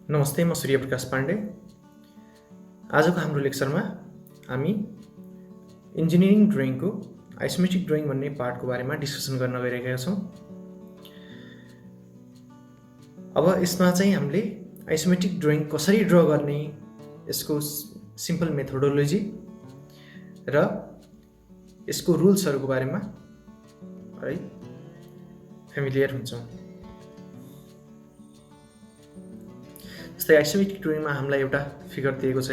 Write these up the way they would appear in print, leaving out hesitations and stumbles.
नमस्ते, म सूर्यप्रकाश पाण्डे। आजको हाम्रो लेक्चरमा हामी इन्जिनियरिङ ड्रइङको आइसोमेट्रिक ड्रइङ भन्ने पार्टको बारेमा डिस्कसन गर्न गइरहेका छौँ। अब यसमा चाहिँ हामीले आइसोमेट्रिक ड्रइङ कसरी ड्र गर्ने, यसको सिम्पल मेथोडोलोजी र यसको रुल्सहरूको बारेमा है फ्यामिलियर हुन्छौँ। जस्तै आइसोमेट्रिक ड्रइङमा हामीलाई एउटा फिगर दिएको छ।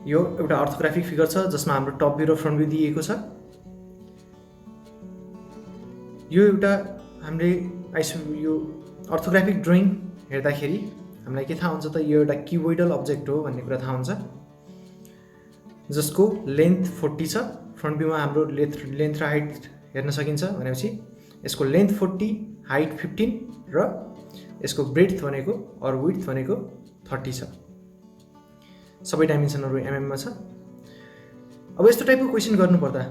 यो एउटा अर्थोग्राफिक फिगर छ जसमा हाम्रो टप भ्यू र फ्रन्ट भ्यू दिएको छ। यो एउटा हामीले यो अर्थोग्राफिक ड्रइङ हेर्दाखेरि हामीलाई के थाहा हुन्छ त, यो एउटा क्युबोइडल अब्जेक्ट हो भन्ने कुरा थाहा हुन्छ, जसको लेन्थ 40 छ। फ्रन्ट भ्यूमा हाम्रो लेन्थ र हाइट हेर्न सकिन्छ भनेपछि यसको लेन्थ 40, हाइट 15 र यसको ब्रेड्थ भनेको अर विड्थ भनेको 30 छ। सबै डाइमेन्सनहरू एमएममा छ। अब यस्तो टाइपको क्वेसन गर्नुपर्दा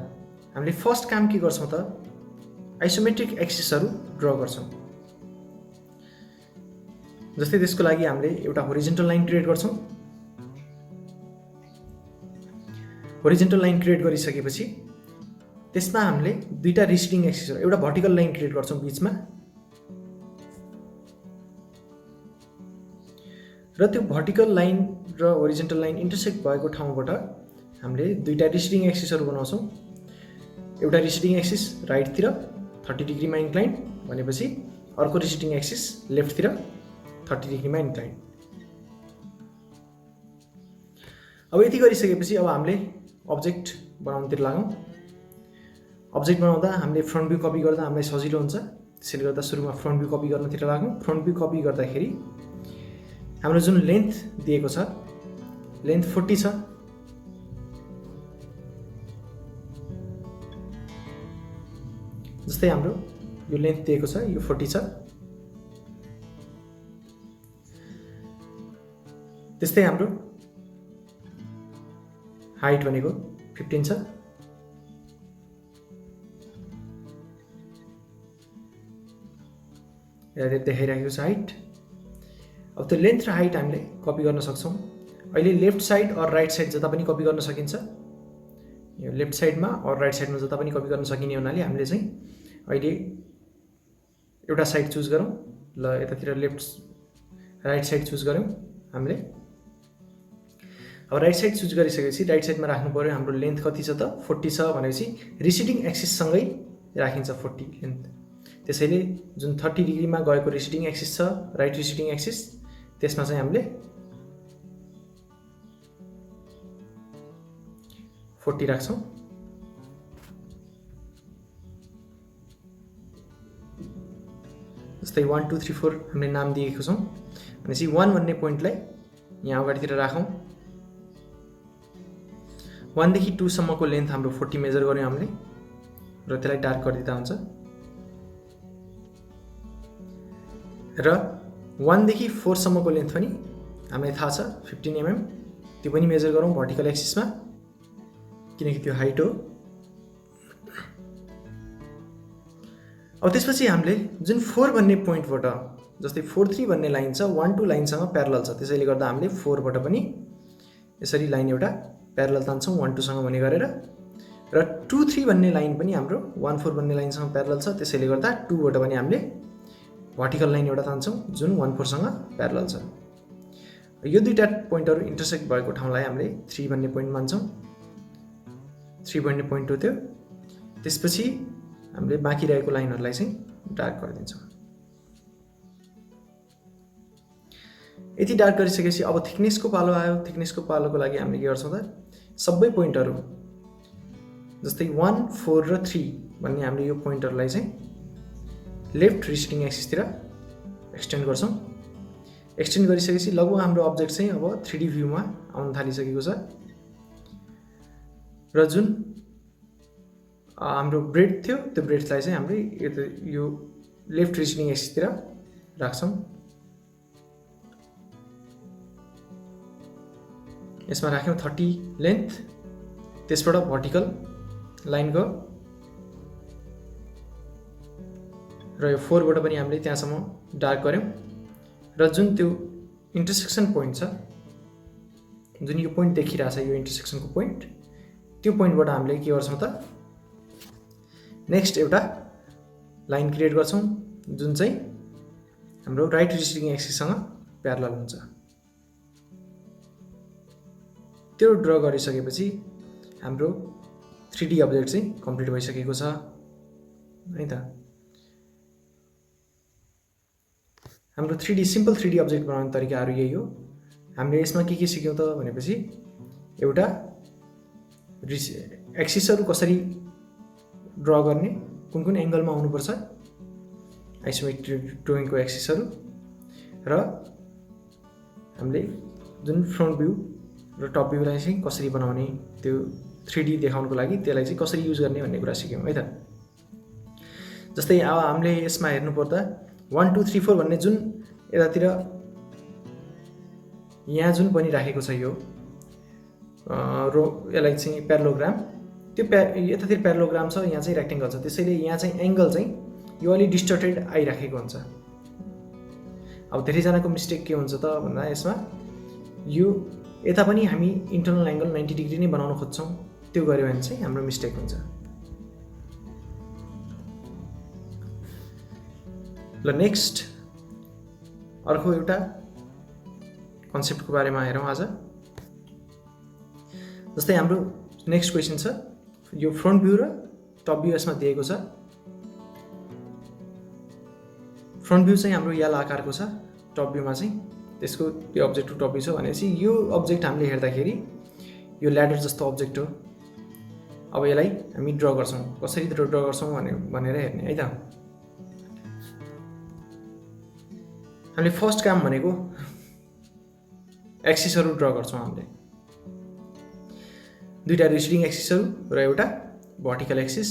हामीले फर्स्ट काम के गर्छौँ त, आइसोमेट्रिक एक्सिसहरू ड्र गर्छौँ। जस्तै त्यसको लागि हामीले एउटा होरिजेन्टल लाइन क्रिएट गर्छौँ। होरिजेन्टल लाइन क्रिएट गरिसकेपछि त्यसमा हामीले दुईटा रिसिडिङ एक्सिसहरू, एउटा भर्टिकल लाइन क्रिएट गर्छौँ बिचमा, र त्यो भर्टिकल लाइन र होरिजेन्टल लाइन इन्टरसेक्ट भएको ठाउँबाट हामीले दुईटा रिसिडिङ एक्सिसहरू बनाउँछौँ। एउटा रिसिडिङ एक्सिस राइटतिर 30 डिग्रीमा इन्क्लाइन भनेपछि अर्को रिसिडिङ एक्सिस लेफ्टतिर 30 डिग्रीमा इन्क्लाइन। अब यति गरिसकेपछि अब हामीले अब्जेक्ट बनाउनुतिर लागौँ। अब्जेक्ट बनाउँदा हामीले फ्रन्ट भ्यू कपी गर्दा हामीलाई सजिलो हुन्छ, त्यसैले गर्दा सुरुमा फ्रन्ट भ्यू कपी गर्नतिर लागौँ। फ्रन्ट भ्यू कपी गर्दाखेरि हाम्रो जुन लेन्थ दिएको छ, लेन्थ 40 छ। जस्तै हाम्रो यो लेन्थ दिएको छ, यो 40 छ। त्यस्तै हाम्रो हाइट भनेको 15 छ। यहाँ देखाइरहेको छ हाइट। अब त्यो लेन्थ र हाइट हामीले कपी गर्न सक्छौँ। अहिले लेफ्ट साइड और राइट साइड जता पनि कपी गर्न सकिन्छ। यो लेफ्ट साइडमा और राइट साइडमा जता पनि कपी गर्न सकिने हुनाले हामीले चाहिँ अहिले एउटा साइड चुज गरौँ। ल, यतातिर लेफ्ट राइट साइड चुज गऱ्यौँ हामीले। अब राइट साइड चुज गरिसकेपछि राइट साइडमा राख्नु पर्यो हाम्रो लेन्थ कति छ त, 40 छ भनेपछि रिसिडिङ एक्सिससँगै राखिन्छ 40 लेन्थ। त्यसैले जुन 30 डिग्रीमा गएको रिसिडिङ एक्सिस छ, राइट रिसिडिङ एक्सिस, त्यसमा चाहिँ हामीले 40 राख्छौँ। जस्तै 1 2 3 4 हामीले नाम दिएको छौँ भनेपछि 1 भन्ने पोइन्टलाई यहाँ अगाडितिर राखौँ। 1 देखि 2 सम्मको लेन्थ हाम्रो 40 मेजर गर्यौँ हामीले र त्यसलाई डार्क गरिदिँदा हुन्छ। र 1 देखि 4 सम्मको लेन्थ पनि हामीलाई थाहा छ 15 mm, त्यो पनि मेजर गरौँ भर्टिकल एक्सिसमा, किनकि त्यो हाइट हो। अब त्यसपछि हामीले जुन 4 भन्ने पोइन्टबाट, जस्तै 4 3 भन्ने लाइन छ 1 2 लाइनसँग प्यारलल छ, त्यसैले गर्दा हामीले 4 बाट पनि यसरी लाइन एउटा प्यारलल तान्छौँ 1 2 सँग भन्ने गरेर। र 2 3 भन्ने लाइन पनि हाम्रो 1 4 भन्ने लाइनसँग प्यारलल छ, त्यसैले गर्दा 2 बाट पनि हामीले भर्टिकल लाइन एउटा तान्छौँ जुन 1 4 सँग प्यारलल छ। यो दुईटा पोइन्टहरू इन्टरसेक्ट भएको ठाउँलाई हामीले 3 भन्ने पोइन्ट मान्छौँ। 3 भन्ने पोइन्ट हो त्यो। त्यसपछि हामीले बाँकी रहेको लाइनहरूलाई चाहिँ डार्क गरिदिन्छौँ। यति डार्क गरिसकेपछि अब थिकनेसको पालो आयो। थिकनेसको पालोको लागि हामीले के गर्छौँ त, सबै पोइन्टहरू जस्तै 1 4 र 3 भन्ने हामीले यो पोइन्टहरूलाई चाहिँ लेफ्ट रिसिडिङ एक्सिसतिर एक्सटेन्ड गर्छौँ। एक्सटेन्ड गरिसकेपछि लगभग हाम्रो अब्जेक्ट चाहिँ अब 3D भ्यूमा आउन थालिसकेको छ। र जुन हाम्रो ब्रेड थियो त्यो ब्रेडलाई चाहिँ हामीले यो लेफ्ट रिसिडिङ एक्सिसतिर राख्छौँ। यसमा राख्यौँ 30 लेन्थ, त्यसबाट भर्टिकल लाइन गयो र यो 4 बाट पनि हामीले त्यहाँसम्म डार्क गर्यौं। र जुन त्यो इन्टरसेक्सन पोइन्ट छ, जुन यो पोइन्ट देखिरहेछ, यो इन्टरसेक्सनको पोइन्ट, त्यो पोइन्टबाट हामीले के गर्छौँ त नेक्स्ट एउटा लाइन क्रिएट गर्छौँ जुन चाहिँ हाम्रो राइट रिसिडिङ एक्सिससँग प्यारलल हुन्छ। त्यो ड्र गरिसकेपछि हाम्रो 3D अब्जेक्ट चाहिँ कम्प्लिट भइसकेको छ है त। हाम्रो 3D सिम्पल 3D अब्जेक्ट बनाउने तरिकाहरू यही हो। हामीले यसमा के सिक्यौँ त भनेपछि एउटा एक्सिसहरू कसरी ड्र गर्ने, कुन कुन एङ्गलमा आउनुपर्छ आइसोमेट्रिक ड्रइङको एक्सिसहरू, र हामीले जुन फ्रन्ट भ्यू र टप भ्यूलाई चाहिँ कसरी बनाउने, त्यो 3D देखाउनको लागि त्यसलाई चाहिँ कसरी युज गर्ने भन्ने कुरा सिक्यौँ है त। जस्तै अब हामीले यसमा हेर्नुपर्दा 1 2 3 4 भन्ने जुन यतातिर यहाँ जुन बनिराखेको छ यो यसलाई चाहिँ प्यारालोग्राम, त्यो यतातिर प्यारालोग्राम छ, यहाँ चाहिँ रेक्टेङ्गल छ, त्यसैले यहाँ चाहिँ एङ्गल चाहिँ यो अलि डिस्टर्टेड आइराखेको हुन्छ। अब धेरैजनाको मिस्टेक के हुन्छ त भन्दा यसमा यो यता पनि हामी इन्टर्नल एङ्गल 90 डिग्री नै बनाउन खोज्छौँ, त्यो गऱ्यो भने चाहिँ हाम्रो मिस्टेक हुन्छ। ल नेक्स्ट अर्को एउटा कन्सेप्टको बारेमा हेरौँ आज। जस्तै हाम्रो नेक्स्ट क्वेसन छ, यो फ्रन्ट भ्यू र टप भ्यू यसमा दिएको छ। फ्रन्ट भ्यू चाहिँ हाम्रो याल आकारको छ, टप भ्यूमा चाहिँ त्यसको त्यो अब्जेक्टको टप भ्यू छ भनेपछि यो अब्जेक्ट हामीले हेर्दाखेरि यो ल्याडर जस्तो अब्जेक्ट हो। अब यसलाई हामी ड्र गर्छौँ, कसरी ड्र गर्छौँ भनेर हेर्ने है त। हामीले फर्स्ट काम भनेको एक्सिसहरू ड्र गर्छौँ हामीले, दुईटा रिसिडिङ एक्सिसहरू र एउटा भर्टिकल एक्सिस।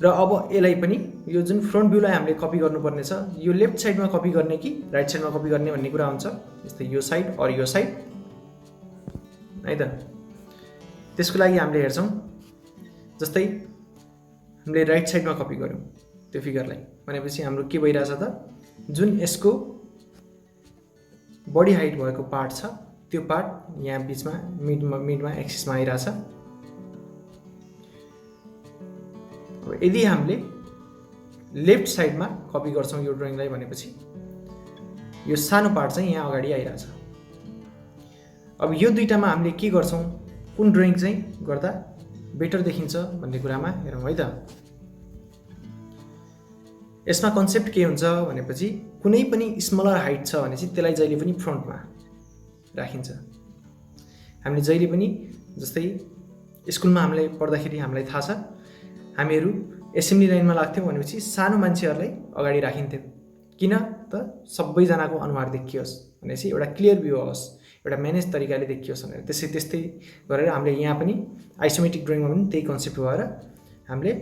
र अब यसलाई पनि यो जुन फ्रन्ट भ्यूलाई हामीले कपी गर्नुपर्ने छ, यो लेफ्ट साइडमा कपी गर्ने कि राइट साइडमा कपी गर्ने भन्ने कुरा हुन्छ। जस्तै यो साइड अर यो साइड है त। त्यसको लागि हामीले हेर्छौँ, जस्तै हामीले राइट साइडमा कपी गऱ्यौँ त्यो फिगरलाई भनेपछि हाम्रो के भइरहेछ त, जुन यसको बडी हाइट भएको पार्ट छ त्यो पार्ट यहाँ बिचमा मिडमा एक्सिसमा आइरहेछ। अब यदि हामीले लेफ्ट साइडमा कपी गर्छौँ यो ड्रइङलाई भनेपछि यो सानो पार्ट चाहिँ यहाँ अगाडि आइरहेछ। अब यो दुईटामा हामीले के गर्छौँ, कुन ड्रइङ चाहिँ गर्दा बेटर देखिन्छ भन्ने कुरामा हेरौँ है त। यसमा कन्सेप्ट के हुन्छ भनेपछि कुनै पनि स्मलर हाइट छ भनेपछि त्यसलाई जहिले पनि फ्रन्टमा राखिन्छ। हामीले जहिले पनि जस्तै स्कुलमा हामीले पढ्दाखेरि हामीलाई थाहा छ, हामीहरू एसेम्ब्ली लाइनमा लाग्थ्यौँ भनेपछि सानो मान्छेहरूलाई अगाडि राखिन्थ्यो, किन त सबैजनाको अनुहार देखियोस् भनेपछि एउटा क्लियर भ्यू होस्, एउटा म्यानेज तरिकाले देखियोस् भनेर। त्यस्तै गरेर हामीले यहाँ पनि आइसोमेट्रिक ड्रइङमा पनि त्यही कन्सेप्ट भएर हामीले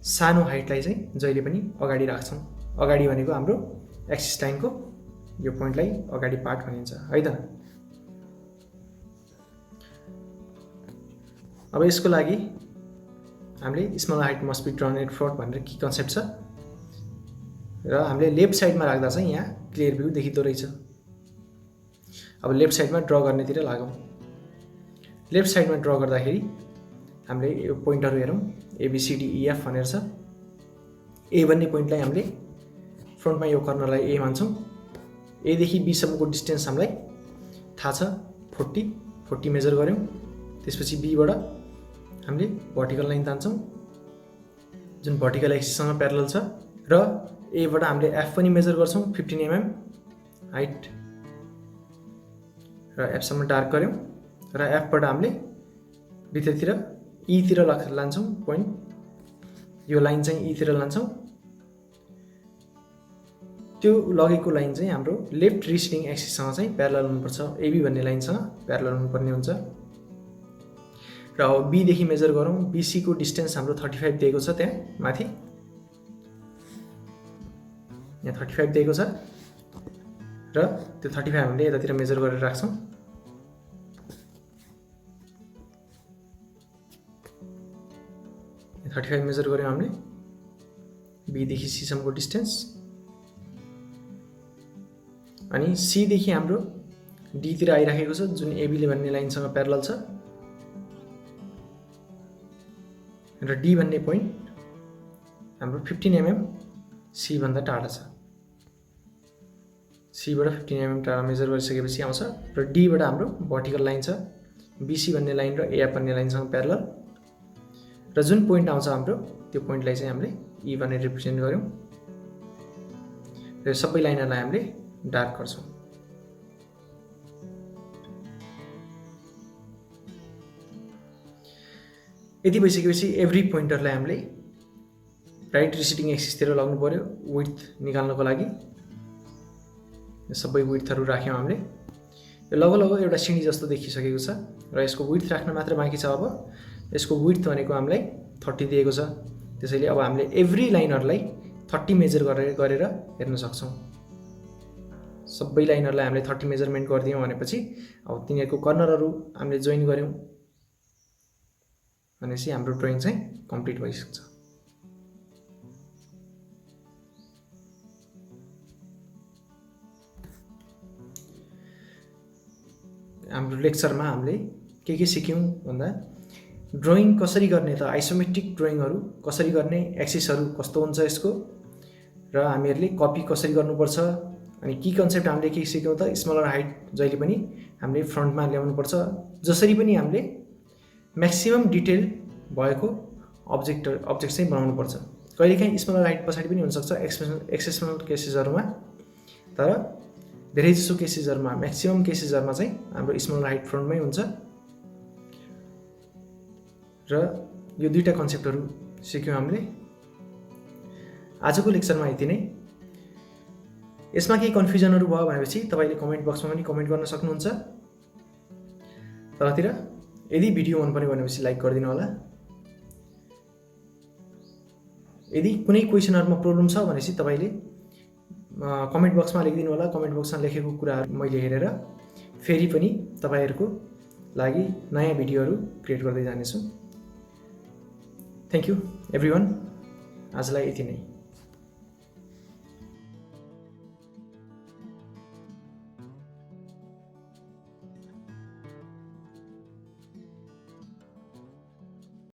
सानो हाइटलाई चाहिँ जहिले पनि अगाडि राख्छौँ। अगाडि भनेको हाम्रो एक्सिस लाइनको यो पोइन्टलाई अगाडि पार्ट भनिन्छ है त। अब यसको लागि हामीले small height must be drawn at front भनेर के कन्सेप्ट छ, र हामीले लेफ्ट साइडमा राख्दा चाहिँ यहाँ क्लियर भ्यू देखिँदो रहेछ। अब लेफ्ट साइडमा ड्र गर्नेतिर लागौँ। लेफ्ट साइडमा ड्र गर्दाखेरि हामीले यो पोइन्टहरू हेरौँ, ABCDEF भनेर छ। ए भन्ने पोइन्टलाई हामीले फ्रन्टमा यो कर्नरलाई ए मान्छौँ। एदेखि बीसम्मको डिस्टेन्स हामीलाई थाहा छ 40 मेजर गऱ्यौँ। त्यसपछि बीबाट हामीले भर्टिकल लाइन तान्छौँ जुन भर्टिकल एक्सिससँग प्यारलल छ, र एबाट हामीले एफ पनि मेजर गर्छौँ 15 mm हाइट, र एफसम्म डार्क गऱ्यौँ, र एफबाट हामीले भित्रतिर ईतिर लान्छौँ पोइन्ट, यो लाइन चाहिँ ईतिर लान्छौँ। त्यो लगेको लाइन चाहिँ हाम्रो लेफ्ट रिसिडिङ एक्सिससँग चाहिँ प्यारलल हुनुपर्छ, एबी भन्ने लाइनसँग प्यारलल हुनुपर्ने हुन्छ। र अब बीदेखि मेजर गरौँ, बीसीको डिस्टेन्स हाम्रो 35 दिएको छ, त्यहाँ माथि यहाँ 35 दिएको छ, र त्यो 35 हामीले यतातिर मेजर गरेर राख्छौँ। यहाँ 35 मेजर गऱ्यौँ हामीले बीदेखि सीसम्मको डिस्टेन्स, अनि सी देखि हाम्रो डी तिर आइराखेको छ जुन एबीले भन्ने लाइनसँग प्यारलल छ र डी भन्ने पोइन्ट हाम्रो 15 mm सी भन्दा टाढा छ। सी बाट 15 mm टाढा मेजर गरिसकेपछि आउँछ र डी बाट हाम्रो भर्टिकल लाइन छ बीसी भन्ने लाइन र एएफ भन्ने लाइनसँग प्यारलल र जुन पोइन्ट आउँछ हाम्रो त्यो पोइन्टलाई चाहिँ हामीले ई भनेर रिप्रेजेन्ट गर्यौं र सबै लाइनहरुलाई हामीले डार्क गर्छौं। यदि भइसकेपछि एभ्री पोइन्टरलाई हामीले राइट रिसिडिङ एक्सिस तिर लाग्नु पर्यो विड्थ निकाल्नको लागि। सबै विड्थहरु राख्यौं हामीले। यो लगभग एउटा सिडी जस्तो देखिसकेको छ र यसको विड्थ राख्न मात्र बाँकी छ। अब यसको विड्थ भनेको हामीलाई 30 दिएको छ। त्यसैले अब हामीले एभ्री लाइनहरुलाई 30 मेजर गरेर हेर्न सक्छौं। सबै लाइनहरुलाई हामीले 30 मेजरमेन्ट गर्दियौं भनेपछि अब तिनीहरुको कर्नरहरु हामीले जोइन गर्यौं भनेपछि हाम्रो ड्राइङ चाहिँ कम्प्लिट भइसक्छ। हाम्रो लेक्चरमा हामीले के सिक्यौं भन्दा ड्राइङ कसरी गर्ने त आइसोमेट्रिक ड्राइङहरु कसरी गर्ने, एक्सिसहरु कस्तो हुन्छ यसको र हामीहरुले कपी कसरी गर्नुपर्छ अनि की कन्सेप्ट हामीले के सिक्यौं त स्मलर हाइट जहिले पनि हामीले फ्रन्टमा ल्याउनु पर्छ। जसरी पनि हामीले म्याक्सिमम डिटेल भएको अब्जेक्ट चाहिँ बनाउनु पर्छ। कहिलेकाहीँ स्मलर हाइट पछाडी पनि हुन सक्छ एक्सेप्सनल केसेसहरुमा, तर धेरै जसो केसेसहरुमा म्याक्सिमम केसेसहरुमा चाहिँ हाम्रो स्मलर हाइट फ्रन्टमै हुन्छ। र यो दुईटा कन्सेप्टहरु सिक्यौं हामीले। आजको लेक्चरमा यति नै। यसमा केही कन्फ्युजनहरु भयो भनेपछि तपाईले कमेन्ट बक्समा पनि कमेन्ट गर्न सक्नुहुन्छ। तलतिर यदि भिडियो मन पर्यो भनेपछि लाइक गरिदिनु होला। यदि कुनै क्वेशनहरुमा प्रब्लम छ भनेपछि तपाईले कमेन्ट बक्समा लेखिदिनु होला। कमेन्ट बक्समा लेखेको कुराहरु मैले हेरेर फेरि पनि तपाईहरुको लागि नयाँ भिडियोहरु क्रिएट गर्दै जानेछु। Thank you everyone. आजलाई यति नै।